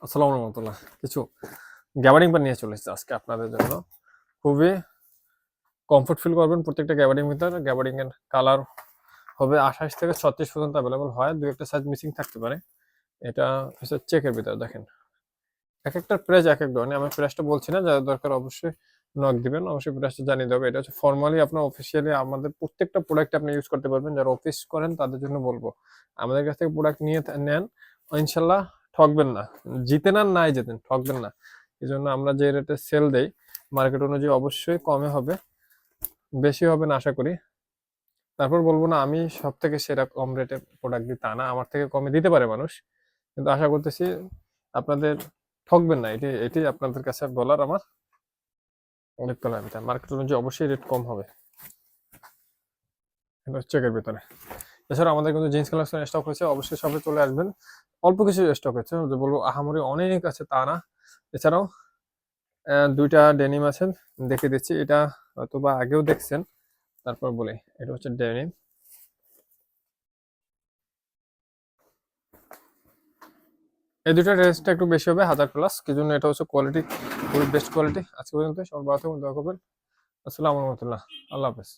আসসালামু রহমতুল্লাহ। কিছু gabardine pant নিয়ে চলে এসেছি আজকে আপনাদের জন্য। খুবই কমফোর্ট ফিল করবেন প্রত্যেকটা গ্যাবার্ডিং ভিতরে। গ্যাবার্ডিং এর কালার হবে 28 থেকে 36 পর্যন্ত অ্যাভেলেবল হয়, দু একটা সাইজ মিসিং থাকতে পারে। এটা হচ্ছে চেকের ভিতরে। দেখেন এক একটা প্রাইস এক এক ধরনের, আমি প্রাইসটা বলছি না, যাদের দরকার অবশ্যই নক দিবেন, অবশ্যই প্রাইসটা জানিয়ে দেবে। এটা হচ্ছে ফর্মালি আপনার অফিসিয়ালি আমাদের প্রত্যেকটা প্রোডাক্ট আপনি ইউজ করতে পারবেন। যারা অফিস করেন তাদের জন্য বলবো, আমাদের কাছ থেকে প্রোডাক্ট নিয়ে নেন, ইনশাল্লাহ ঠকবেন না। জিতেন আর নাই জেতেন, ঠকবেন না। এই জন্য আমরা যে রেটে সেল দেই মার্কেট অনুযায়ী অবশ্যই কমে হবে, বেশি হবে না আশা করি। তারপর বলবো না আমি সব থেকে সেরা কম রেটে প্রোডাক্ট দিই, তা না, আমার থেকে কমে দিতে পারে মানুষ, কিন্তু আশা করতেছি আপনাদের ঠকবেন না। এটি এটি আপনাদের কাছে বলার আমার অনেক পেলাম। মার্কেট অনুযায়ী অবশ্যই রেট কম হবে। এটা হচ্ছে চেকের ভিতরে। এছাড়া আমাদের কিন্তু জিন্স কালেকশন স্টক হয়েছে, অবশ্যই সবে চলে আসবেন। অল্প কিছু স্টক হয়েছে, যে বলবো আহামরি অনেক আছে তা না। এছাড়াও দুইটা ডেনিম আছে, দেখে দিচ্ছি। এটা হয়তো বা আগেও দেখছেন, তারপর বলি। এটা হচ্ছে ডেনিম, এই দুইটা রেঞ্জটা একটু বেশি হবে, 1000+, কি জন্য এটা হচ্ছে কোয়ালিটি, খুবই বেস্ট কোয়ালিটি। আজকে পর্যন্ত সবার ভালো থাকুন, দোয়া করবেন। আসসালামু আলাইকুম, আল্লাহ হাফেজ।